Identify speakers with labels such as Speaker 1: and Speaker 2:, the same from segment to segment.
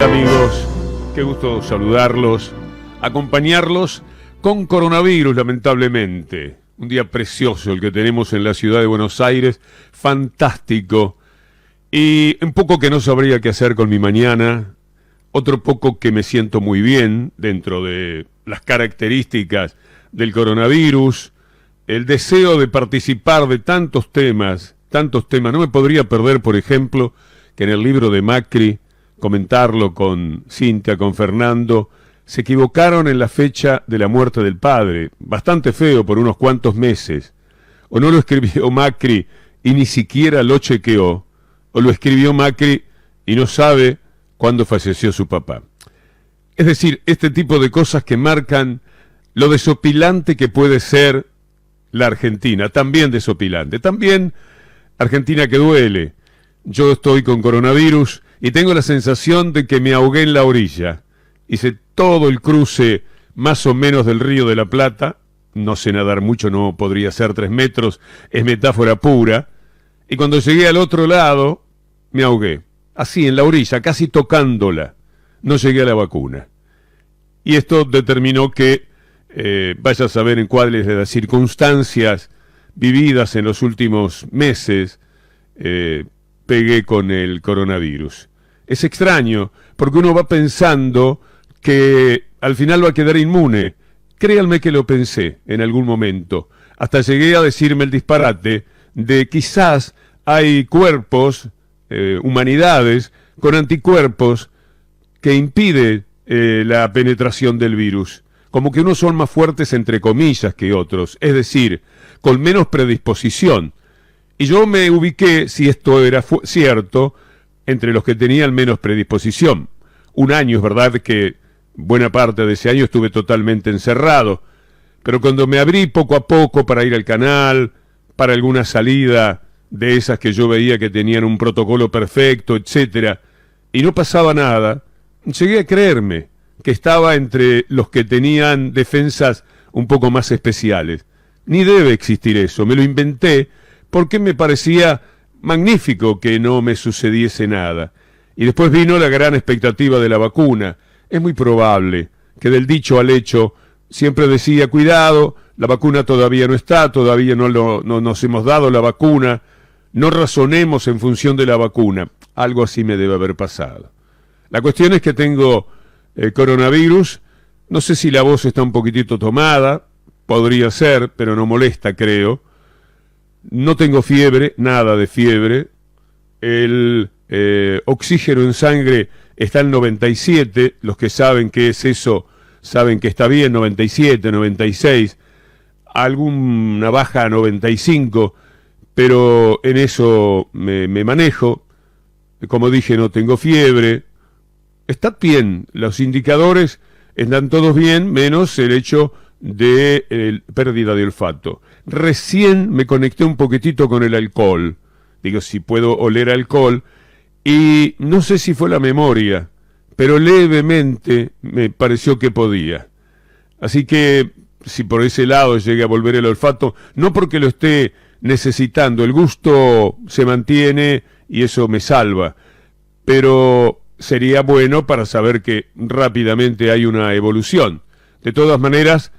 Speaker 1: Amigos, qué gusto saludarlos, acompañarlos con coronavirus, lamentablemente. Un día precioso el que tenemos en la ciudad de Buenos Aires, fantástico. Y un poco que no sabría qué hacer con mi mañana, otro poco que me siento muy bien dentro de las características del coronavirus, el deseo de participar de tantos temas. No me podría perder, por ejemplo, que en el libro de Macri, comentarlo con Cintia, con Fernando, se equivocaron en la fecha de la muerte del padre, bastante feo por unos cuantos meses. O no lo escribió Macri y ni siquiera lo chequeó, o lo escribió Macri y no sabe cuándo falleció su papá. Es decir, este tipo de cosas que marcan lo desopilante que puede ser la Argentina, también desopilante, también Argentina que duele. Yo estoy con coronavirus y tengo la sensación de que me ahogué en la orilla. Hice todo el cruce más o menos del Río de la Plata. No sé nadar mucho, no podría ser 3 metros, es metáfora pura. Y cuando llegué al otro lado, me ahogué. Así, en la orilla, casi tocándola. No llegué a la vacuna. Y esto determinó que, vaya a saber en cuáles de las circunstancias vividas en los últimos meses, pegué con el coronavirus. Es extraño, porque uno va pensando que al final va a quedar inmune. Créanme que lo pensé en algún momento. Hasta llegué a decirme el disparate de quizás hay cuerpos, humanidades, con anticuerpos que impiden la penetración del virus. Como que unos son más fuertes, entre comillas, que otros. Es decir, con menos predisposición. Y yo me ubiqué, si esto era cierto, entre los que tenían menos predisposición. Un año, es verdad que buena parte de ese año estuve totalmente encerrado, pero cuando me abrí poco a poco para ir al canal, para alguna salida de esas que yo veía que tenían un protocolo perfecto, etcétera, y no pasaba nada, llegué a creerme que estaba entre los que tenían defensas un poco más especiales. Ni debe existir eso, me lo inventé, porque me parecía magnífico que no me sucediese nada. Y después vino la gran expectativa de la vacuna. Es muy probable que del dicho al hecho siempre decía, cuidado, la vacuna todavía no está, todavía no nos hemos dado la vacuna, no razonemos en función de la vacuna. Algo así me debe haber pasado. La cuestión es que tengo coronavirus, no sé si la voz está un poquitito tomada, podría ser, pero no molesta, creo. No tengo fiebre, nada de fiebre. El oxígeno en sangre está en 97. Los que saben qué es eso saben que está bien, 97, 96. Alguna baja a 95, pero en eso me manejo. Como dije, no tengo fiebre. Está bien, los indicadores están todos bien, menos el hecho de pérdida de olfato. Recién me conecté un poquitito con el alcohol. Digo, si puedo oler alcohol. Y no sé si fue la memoria, pero levemente me pareció que podía. Así que, si por ese lado llegue a volver el olfato, no porque lo esté necesitando, el gusto se mantiene y eso me salva. Pero sería bueno para saber que rápidamente hay una evolución. De todas maneras,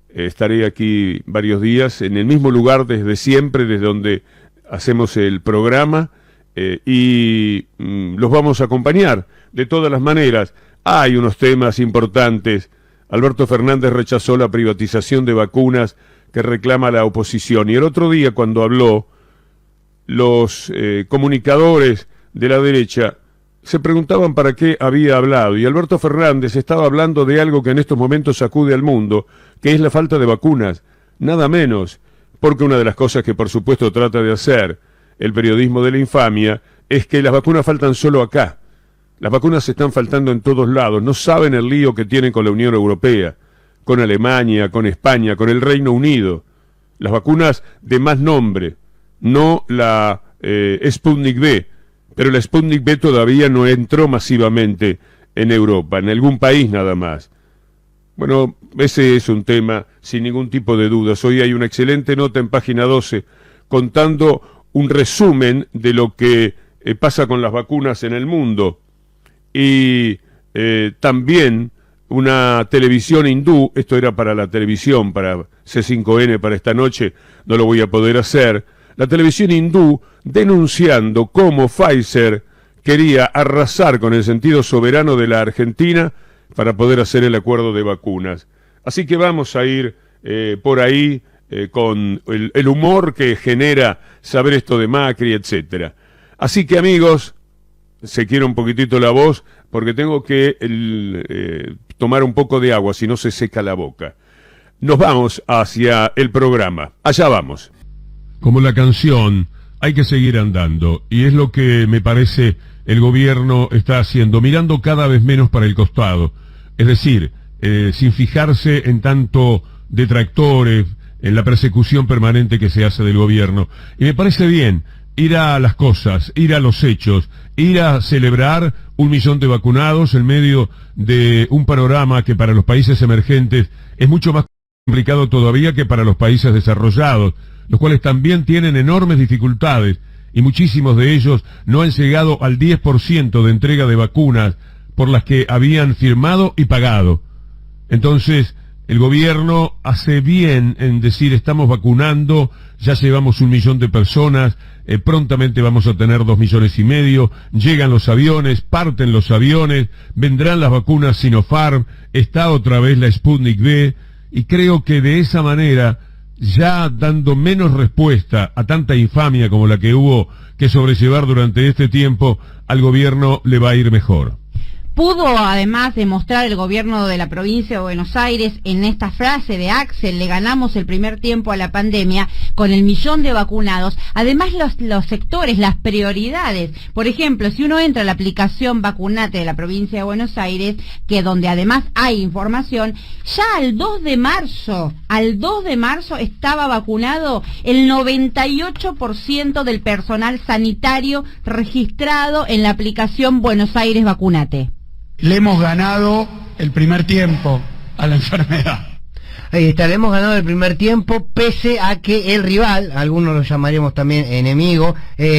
Speaker 1: estaré aquí varios días en el mismo lugar desde siempre, desde donde hacemos el programa, y los vamos a acompañar de todas las maneras. Hay unos temas importantes. Alberto Fernández rechazó la privatización de vacunas que reclama la oposición. Y el otro día, cuando habló, los comunicadores de la derecha se preguntaban para qué había hablado, y Alberto Fernández estaba hablando de algo que en estos momentos sacude al mundo, que es la falta de vacunas, nada menos, porque una de las cosas que por supuesto trata de hacer el periodismo de la infamia es que las vacunas faltan solo acá. Las vacunas están faltando en todos lados. No saben el lío que tienen con la Unión Europea, con Alemania, con España, con el Reino Unido. Las vacunas de más nombre, no la Sputnik V, pero la Sputnik V todavía no entró masivamente en Europa, en algún país nada más. Bueno, ese es un tema sin ningún tipo de dudas. Hoy hay una excelente nota en página 12 contando un resumen de lo que pasa con las vacunas en el mundo. Y también una televisión hindú, esto era para la televisión, para C5N, para esta noche, no lo voy a poder hacer, la televisión hindú denunciando cómo Pfizer quería arrasar con el sentido soberano de la Argentina para poder hacer el acuerdo de vacunas. Así que vamos a ir por ahí con el humor que genera saber esto de Macri, etcétera. Así que, amigos, se quiere un poquitito la voz porque tengo que tomar un poco de agua, si no se seca la boca. Nos vamos hacia el programa. Allá vamos. Como la canción, hay que seguir andando, y es lo que me parece el gobierno está haciendo, mirando cada vez menos para el costado, es decir, sin fijarse en tanto detractores, en la persecución permanente que se hace del gobierno. Y me parece bien ir a las cosas, ir a los hechos, ir a celebrar 1 millón de vacunados en medio de un panorama que para los países emergentes es mucho más complicado todavía que para los países desarrollados, los cuales también tienen enormes dificultades, y muchísimos de ellos no han llegado al 10% de entrega de vacunas por las que habían firmado y pagado. Entonces, el gobierno hace bien en decir estamos vacunando, ya llevamos 1 millón de personas, prontamente vamos a tener 2,5 millones, llegan los aviones, parten los aviones, vendrán las vacunas Sinopharm, está otra vez la Sputnik V, y creo que de esa manera, ya dando menos respuesta a tanta infamia como la que hubo que sobrellevar durante este tiempo, al gobierno le va a ir mejor.
Speaker 2: Pudo además demostrar el gobierno de la provincia de Buenos Aires en esta frase de Axel: le ganamos el primer tiempo a la pandemia con el 1 millón de vacunados. Además los sectores, las prioridades. Por ejemplo, si uno entra a la aplicación Vacunate de la provincia de Buenos Aires, que donde además hay información, ya al 2 de marzo estaba vacunado el 98% del personal sanitario registrado en la aplicación Buenos Aires Vacunate.
Speaker 3: Le hemos ganado el primer tiempo a la enfermedad.
Speaker 4: Ahí está, le hemos ganado el primer tiempo, pese a que el rival, algunos lo llamaríamos también enemigo,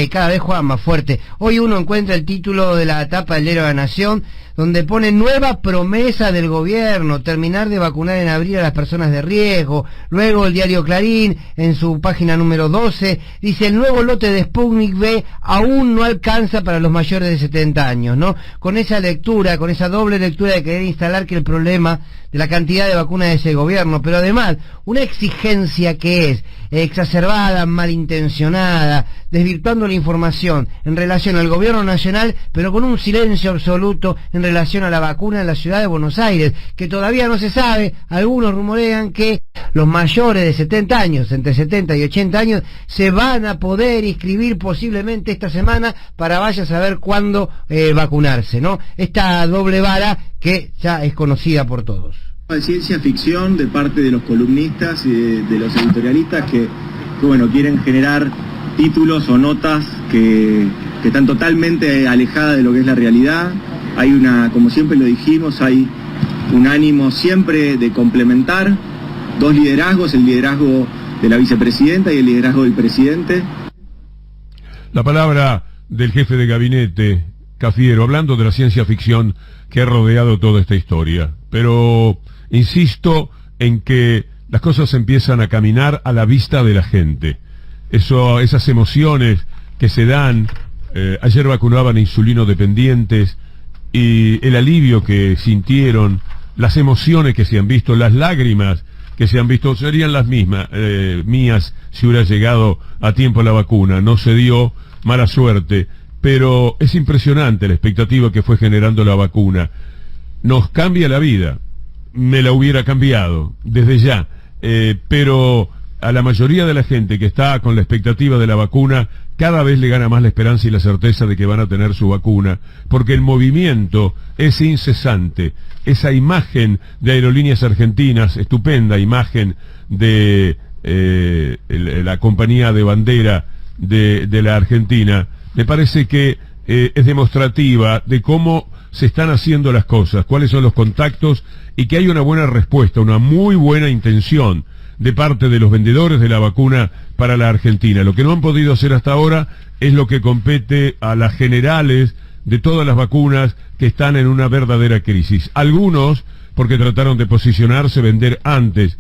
Speaker 4: cada vez juega más fuerte. Hoy uno encuentra el título de la tapa del Diario de la Nación, donde pone: nueva promesa del gobierno, terminar de vacunar en abril a las personas de riesgo. Luego el diario Clarín, en su página número 12, dice: el nuevo lote de Sputnik V aún no alcanza para los mayores de 70 años, ¿no? Con esa lectura, con esa doble lectura de querer instalar que el problema de la cantidad de vacunas es el gobierno, pero además una exigencia que es exacerbada, malintencionada, desvirtuando la información en relación al gobierno nacional, pero con un silencio absoluto en relación a la vacuna en la ciudad de Buenos Aires, que todavía no se sabe. Algunos rumorean que los mayores de 70 años, entre 70 y 80 años, se van a poder inscribir posiblemente esta semana para vaya a saber cuándo vacunarse, ¿no? Esta doble vara que ya es conocida por todos.
Speaker 5: De ciencia ficción de parte de los columnistas y de los editorialistas que bueno, quieren generar títulos o notas que están totalmente alejadas de lo que es la realidad. Hay como siempre lo dijimos, hay un ánimo siempre de complementar dos liderazgos: el liderazgo de la vicepresidenta y el liderazgo del presidente.
Speaker 1: La palabra del jefe de gabinete, Cafiero, hablando de la ciencia ficción que ha rodeado toda esta historia. Pero insisto en que las cosas empiezan a caminar a la vista de la gente. Esas emociones que se dan, ayer vacunaban insulino dependientes, y el alivio que sintieron, las emociones que se han visto, las lágrimas que se han visto, serían las mismas mías si hubiera llegado a tiempo la vacuna. No se dio, mala suerte, pero es impresionante la expectativa que fue generando la vacuna. Nos cambia la vida, me la hubiera cambiado desde ya, pero a la mayoría de la gente que está con la expectativa de la vacuna, cada vez le gana más la esperanza y la certeza de que van a tener su vacuna, porque el movimiento es incesante. Esa imagen de Aerolíneas Argentinas, estupenda imagen de la compañía de bandera de la Argentina, me parece que es demostrativa de cómo se están haciendo las cosas, cuáles son los contactos, y que hay una buena respuesta, una muy buena intención de parte de los vendedores de la vacuna para la Argentina. Lo que no han podido hacer hasta ahora es lo que compete a las generales de todas las vacunas que están en una verdadera crisis. Algunos porque trataron de posicionarse, vender antes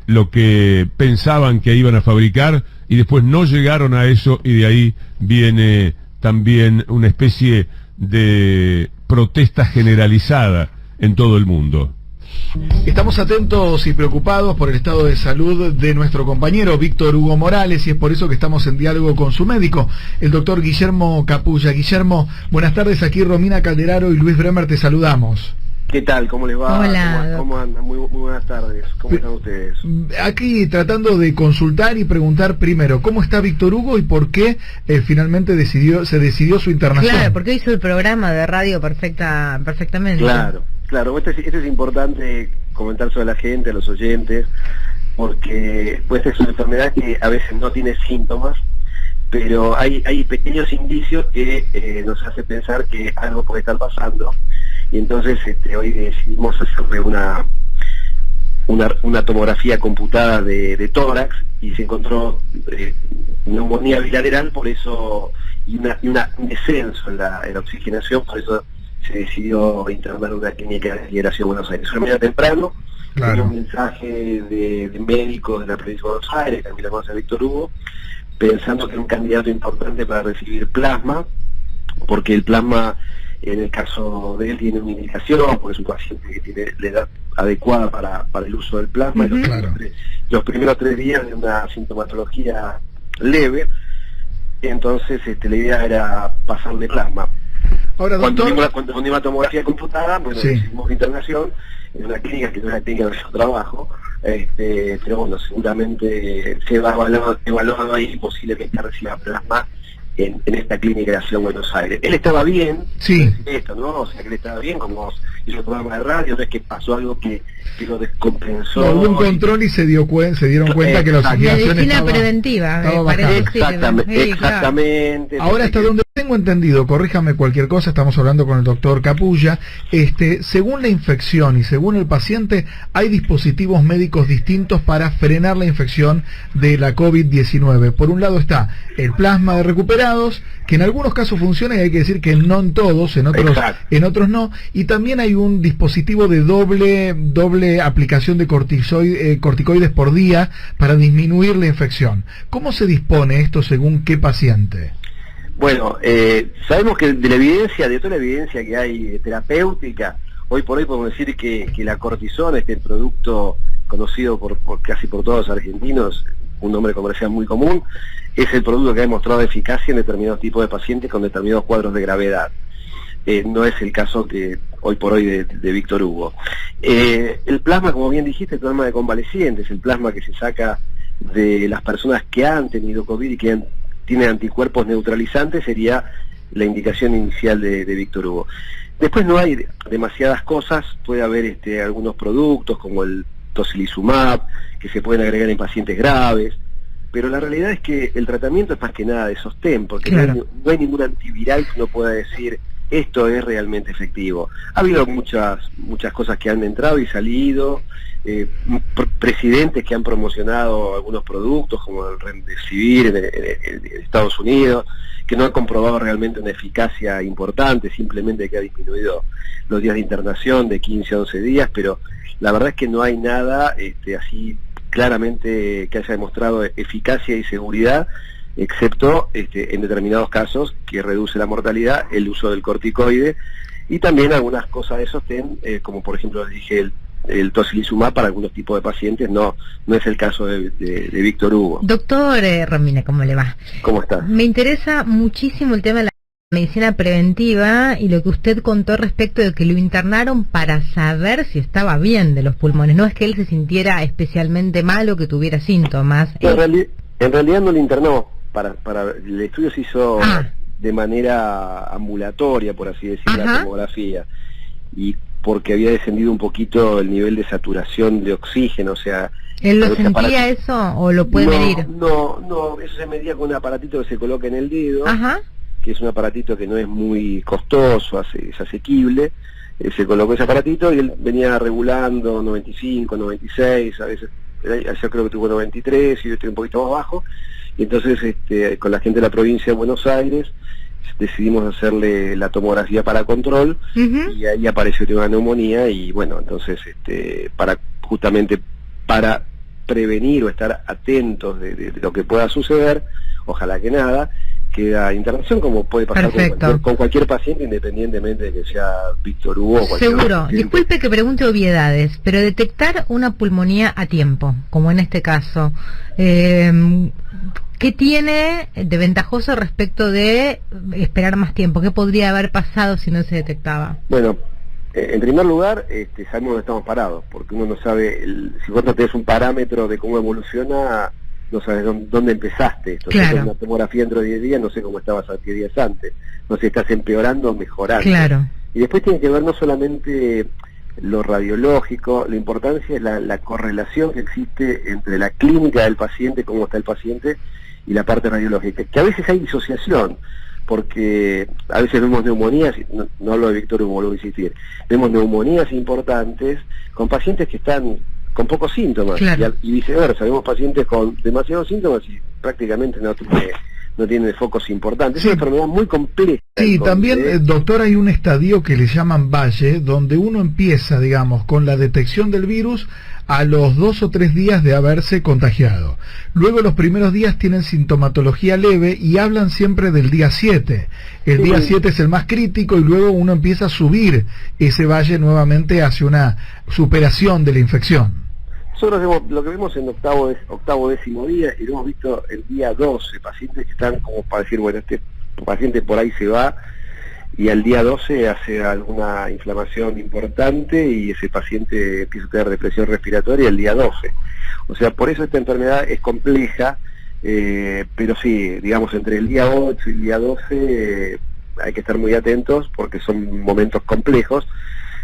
Speaker 1: lo que pensaban que iban a fabricar y después no llegaron a eso, y de ahí viene también una especie de protesta generalizada en todo el mundo.
Speaker 6: Estamos atentos y preocupados por el estado de salud de nuestro compañero Víctor Hugo Morales, y es por eso que estamos en diálogo con su médico, el doctor Guillermo Capulla. Guillermo, buenas tardes, aquí Romina Calderaro y Luis Bremer te saludamos.
Speaker 7: ¿Qué tal? ¿Cómo les va?
Speaker 2: Hola.
Speaker 7: ¿Cómo andan? Muy buenas tardes. ¿Cómo están ustedes?
Speaker 6: Aquí tratando de consultar y preguntar primero, ¿cómo está Víctor Hugo y por qué finalmente se decidió su internación?
Speaker 8: Claro, porque hizo el programa de radio perfectamente.
Speaker 7: Claro, esto es importante comentárselo a la gente, a los oyentes, porque pues esta es una enfermedad que a veces no tiene síntomas, pero hay pequeños indicios que nos hace pensar que algo puede estar pasando, y entonces hoy decidimos hacerle una tomografía computada de tórax, y se encontró neumonía bilateral, por eso, y un descenso en la oxigenación, por eso se decidió internar en una clínica de Liberación Buenos Aires. Una mañana temprano,
Speaker 6: Claro.
Speaker 7: un mensaje de médicos de la provincia de Buenos Aires, que a mí la conoce Víctor Hugo, pensando que era un candidato importante para recibir plasma, porque el plasma, en el caso de él, tiene una indicación, porque es un paciente que tiene la edad adecuada para el uso del plasma, y
Speaker 6: Claro.
Speaker 7: los primeros 3 días de una sintomatología leve, entonces la idea era pasarle plasma.
Speaker 6: Ahora,
Speaker 7: Cuando
Speaker 6: doctor,
Speaker 7: vimos la tomografía computada, bueno,
Speaker 6: Sí.
Speaker 7: hicimos la internación en una clínica que no es la clínica de su trabajo, pero bueno, seguramente se va evaluado ahí, posiblemente reciba plasma en esta clínica de la Ciudad de Buenos Aires. Él estaba bien,
Speaker 6: Sí.
Speaker 7: esto, ¿no? O sea, que él estaba bien, como hizo el programa de radio, no es que pasó algo que lo descompensó.
Speaker 6: no, hubo un control y se dieron cuenta que la oxigenación
Speaker 8: Medicina
Speaker 6: estaba...
Speaker 8: preventiva,
Speaker 6: estaba
Speaker 8: parece.
Speaker 6: bajada.
Speaker 7: Exactamente.
Speaker 6: Ahora, hasta donde tengo entendido, corríjame cualquier cosa, estamos hablando con el doctor Capulla, según la infección y según el paciente, hay dispositivos médicos distintos para frenar la infección de la COVID-19. Por un lado está el plasma de recuperados, que en algunos casos funciona, y hay que decir que no en todos, en otros no, y también hay un dispositivo de doble aplicación de corticoides por día para disminuir la infección. ¿Cómo se dispone esto según qué paciente?
Speaker 7: Bueno, sabemos que de toda la evidencia que hay terapéutica, hoy por hoy podemos decir que la cortisona, el producto conocido por casi por todos los argentinos, un nombre comercial muy común, es el producto que ha demostrado eficacia en determinados tipos de pacientes con determinados cuadros de gravedad. No es el caso que hoy por hoy de Víctor Hugo. El plasma, como bien dijiste, el plasma de convalecientes, el plasma que se saca de las personas que han tenido COVID y que tienen anticuerpos neutralizantes, sería la indicación inicial de Víctor Hugo. Después no hay demasiadas cosas, puede haber algunos productos como el tocilizumab, que se pueden agregar en pacientes graves, pero la realidad es que el tratamiento es más que nada de sostén, porque
Speaker 8: Claro.
Speaker 7: no hay ningún antiviral que uno pueda decir esto es realmente efectivo. Ha habido muchas cosas que han entrado y salido, presidentes que han promocionado algunos productos como el Remdesivir en Estados Unidos, que no han comprobado realmente una eficacia importante, simplemente que ha disminuido los días de internación de 15 a 11 días, pero la verdad es que no hay nada así claramente que haya demostrado eficacia y seguridad, excepto en determinados casos que reduce la mortalidad, el uso del corticoide, y también algunas cosas de sostén, como por ejemplo les dije el tocilizumab para algunos tipos de pacientes, no es el caso de Víctor Hugo.
Speaker 8: Doctor Romina, ¿cómo le va?
Speaker 7: ¿Cómo está?
Speaker 8: Me interesa muchísimo el tema de la medicina preventiva y lo que usted contó respecto de que lo internaron para saber si estaba bien de los pulmones. No es que él se sintiera especialmente mal o que tuviera síntomas.
Speaker 7: En realidad no lo internó, el estudio se hizo de manera ambulatoria, por así decirlo, la tomografía, y porque había descendido un poquito el nivel de saturación de oxígeno, o sea...
Speaker 8: ¿Él lo sentía eso o lo puede medir?
Speaker 7: No, eso se medía con un aparatito que se coloca en el dedo, que es un aparatito que no es muy costoso, es asequible. Se colocó ese aparatito y él venía regulando 95, 96, a veces, yo creo que tuvo 93 y yo estoy un poquito más bajo, y entonces con la gente de la provincia de Buenos Aires decidimos hacerle la tomografía para control, y ahí apareció que tenía una neumonía, y bueno, entonces justamente para prevenir o estar atentos de lo que pueda suceder, ojalá que nada, queda internación, como puede pasar con cualquier paciente, independientemente de que sea Víctor Hugo o cualquier
Speaker 8: Seguro.
Speaker 7: paciente.
Speaker 8: Disculpe que pregunte obviedades, pero detectar una pulmonía a tiempo, como en este caso, ¿qué tiene de ventajoso respecto de esperar más tiempo? ¿Qué podría haber pasado si no se detectaba?
Speaker 7: Bueno, en primer lugar, sabemos dónde estamos parados, porque uno no sabe, si vos no tenés un parámetro de cómo evoluciona, no sabes dónde empezaste. Entonces,
Speaker 8: claro.
Speaker 7: una tomografía dentro de 10 días, no sé cómo estabas 10 días antes, no sé si estás empeorando o mejorando.
Speaker 8: Claro.
Speaker 7: Y después tiene que ver no solamente lo radiológico, la importancia es la correlación que existe entre la clínica del paciente, cómo está el paciente, y la parte radiológica, que a veces hay disociación, porque a veces vemos neumonías, no hablo de Víctor Hugo, vuelvo a insistir, vemos neumonías importantes con pacientes que están con pocos síntomas,
Speaker 8: claro.
Speaker 7: y viceversa, vemos pacientes con demasiados síntomas y prácticamente no tienen focos importantes.
Speaker 6: Sí.
Speaker 7: Es una enfermedad muy compleja.
Speaker 6: Sí, también, doctor, hay un estadio que le llaman valle, donde uno empieza, digamos, con la detección del virus a los 2 o 3 días de haberse contagiado. Luego los primeros días tienen sintomatología leve y hablan siempre del día 7. El día 7 es el más crítico y luego uno empieza a subir ese valle nuevamente hacia una superación de la infección.
Speaker 7: Nosotros lo que vemos en octavo décimo día, y lo hemos visto el día 12, pacientes que están como para decir, bueno, este paciente por ahí se va, y al día 12 hace alguna inflamación importante y ese paciente empieza a tener depresión respiratoria el día 12. O sea, por eso esta enfermedad es compleja, pero sí, digamos, entre el día 8 y el día 12 hay que estar muy atentos porque son momentos complejos,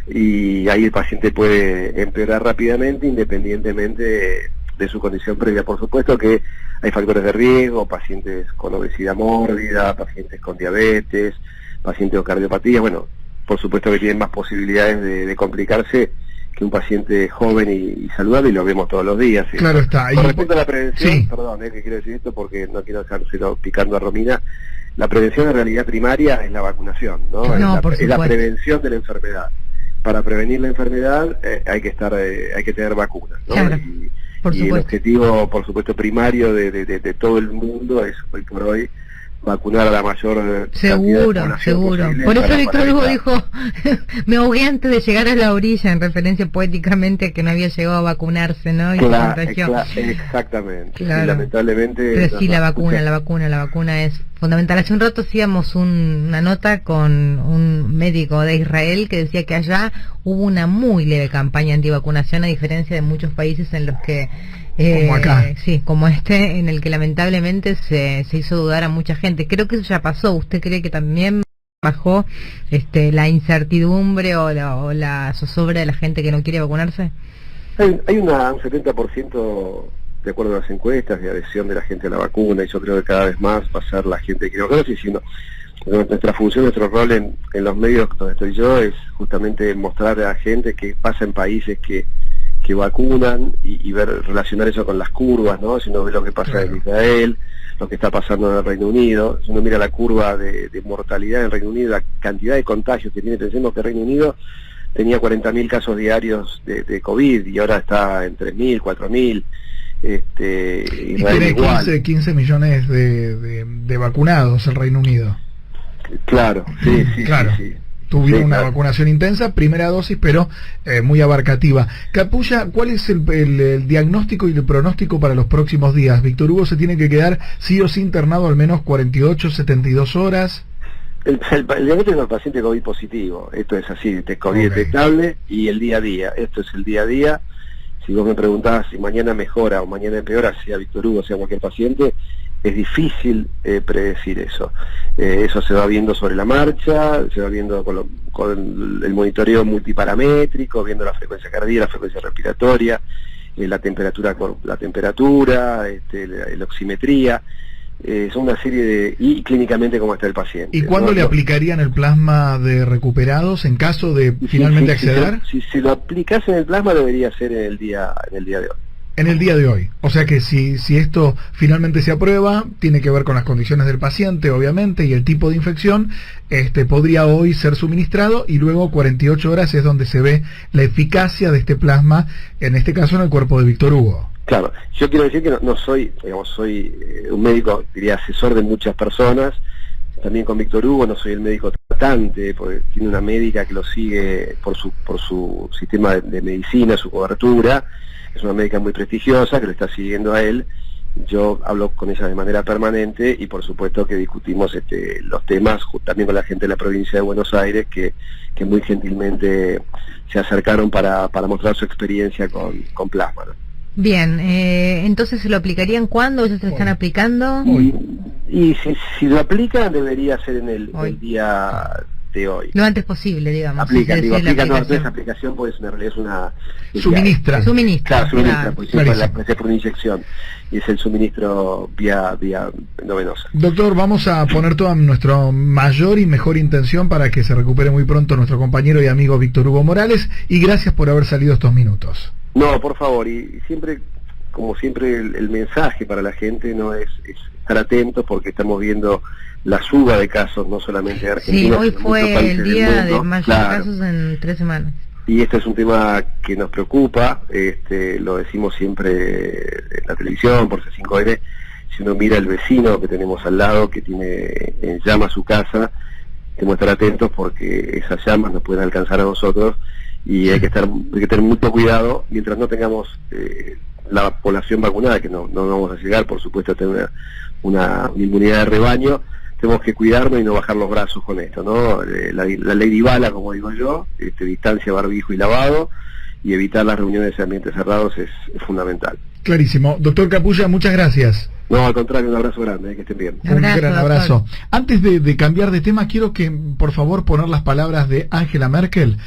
Speaker 7: y ahí el paciente puede empeorar rápidamente independientemente de su condición previa. Por supuesto que hay factores de riesgo, pacientes con obesidad mórbida, pacientes con diabetes, pacientes con cardiopatía, bueno, por supuesto que tienen más posibilidades de complicarse que un paciente joven y saludable, y lo vemos todos los días.
Speaker 6: Claro está.
Speaker 7: Con respecto a la prevención,
Speaker 6: sí.
Speaker 7: perdón, que quiero decir esto porque no quiero dejárselo picando a Romina, la prevención en realidad primaria es la vacunación, ¿no? Es la prevención de la enfermedad. Para prevenir la enfermedad hay que tener vacunas, ¿no?
Speaker 8: Claro,
Speaker 7: y el objetivo, por supuesto, primario de todo el mundo es hoy por hoy vacunar a la mayor
Speaker 8: seguro. Por eso Víctor Hugo dijo, me ahogué antes de llegar a la orilla, en referencia poéticamente a que no había llegado a vacunarse, ¿no? Y
Speaker 7: exactamente.
Speaker 8: Claro.
Speaker 7: Sí, lamentablemente.
Speaker 8: Pero sí, la vacuna es fundamental. Hace un rato hacíamos una nota con un médico de Israel que decía que allá hubo una muy leve campaña antivacunación, a diferencia de muchos países en los que
Speaker 6: como acá.
Speaker 8: Sí, como en el que lamentablemente se hizo dudar a mucha gente. Creo que eso ya pasó. ¿Usted cree que también bajó la incertidumbre o la zozobra de la gente que no quiere vacunarse?
Speaker 7: Hay un 70%, de acuerdo a las encuestas, de adhesión de la gente a la vacuna, y yo creo que cada vez más va a ser la gente que quiere vacunarse, sino nuestra función, nuestro rol en los medios donde estoy yo es justamente mostrar a la gente que pasa en países que vacunan y relacionar eso con las curvas, ¿no? Si uno ve lo que pasa en Israel, lo que está pasando en el Reino Unido, si uno mira la curva de mortalidad en el Reino Unido, la cantidad de contagios que tiene, pensemos que el Reino Unido tenía 40.000 casos diarios de COVID y ahora está en 3.000, 4.000.
Speaker 6: Y tiene 15 millones de vacunados el Reino Unido.
Speaker 7: Claro, sí.
Speaker 6: Tuvieron una vacunación intensa, primera dosis, pero muy abarcativa. Capulla, ¿cuál es el diagnóstico y el pronóstico para los próximos días? Víctor Hugo se tiene que quedar sí o sí internado al menos 48, 72 horas.
Speaker 7: El diagnóstico del paciente COVID positivo, esto es así, COVID detectable, y el día a día, esto es el día a día. Si vos me preguntabas si mañana mejora o mañana empeora, sea Víctor Hugo, sea cualquier paciente, es difícil predecir eso. Eso se va viendo sobre la marcha, se va viendo con el monitoreo multiparamétrico, viendo la frecuencia cardíaca, la frecuencia respiratoria, la temperatura, la oximetría. Son una serie y clínicamente cómo está el paciente.
Speaker 6: ¿Y cuándo le aplicarían el plasma de recuperados en caso de finalmente acceder?
Speaker 7: Si lo aplicase en el plasma debería ser en el día de hoy.
Speaker 6: en el día de hoy. O sea que si esto finalmente se aprueba, tiene que ver con las condiciones del paciente, obviamente, y el tipo de infección, podría hoy ser suministrado y luego 48 horas es donde se ve la eficacia de este plasma, en este caso en el cuerpo de Víctor Hugo.
Speaker 7: Claro, yo quiero decir que no soy, digamos, soy un médico, diría, asesor de muchas personas. También con Víctor Hugo no soy el médico tratante, porque tiene una médica que lo sigue por su sistema de medicina, su cobertura. Es una médica muy prestigiosa que lo está siguiendo a él. Yo hablo con ella de manera permanente y por supuesto que discutimos los temas también con la gente de la provincia de Buenos Aires que muy gentilmente se acercaron para mostrar su experiencia con plasma, ¿no?
Speaker 8: Bien, entonces ¿se lo aplicarían cuándo? ¿Ya se lo están aplicando?
Speaker 7: Hoy. Y si lo aplican debería ser en el día de hoy.
Speaker 8: Lo antes posible, digamos.
Speaker 7: Aplican no es aplicación, pues en realidad es una...
Speaker 6: Suministra.
Speaker 7: Claro, suministra, pues es por una inyección. Y es el suministro vía endovenosa.
Speaker 6: Doctor, vamos a poner toda nuestra mayor y mejor intención para que se recupere muy pronto nuestro compañero y amigo Víctor Hugo Morales, y gracias por haber salido estos minutos.
Speaker 7: No, por favor, y siempre, como siempre, el mensaje para la gente no es estar atentos porque estamos viendo la suba de casos, no solamente de Argentina.
Speaker 8: Sí, hoy fue el día de mayor
Speaker 7: claro.
Speaker 8: casos en 3 semanas.
Speaker 7: Y este es un tema que nos preocupa, lo decimos siempre en la televisión, por C5N, si uno mira al vecino que tenemos al lado, que tiene en llamas su casa, tenemos que estar atentos porque esas llamas nos pueden alcanzar a nosotros y hay que tener mucho cuidado mientras no tengamos la población vacunada, que no vamos a llegar, por supuesto, a tener una inmunidad de rebaño. Tenemos que cuidarnos y no bajar los brazos con esto, ¿no? La ley de Ibala, como digo yo, distancia, barbijo y lavado, y evitar las reuniones en ambientes cerrados es fundamental.
Speaker 6: Clarísimo. Doctor Capulla, muchas gracias.
Speaker 7: No, al contrario, un abrazo grande, que estén bien.
Speaker 6: Un gran abrazo. Antes de cambiar de tema, quiero que, por favor, poner las palabras de Angela Merkel.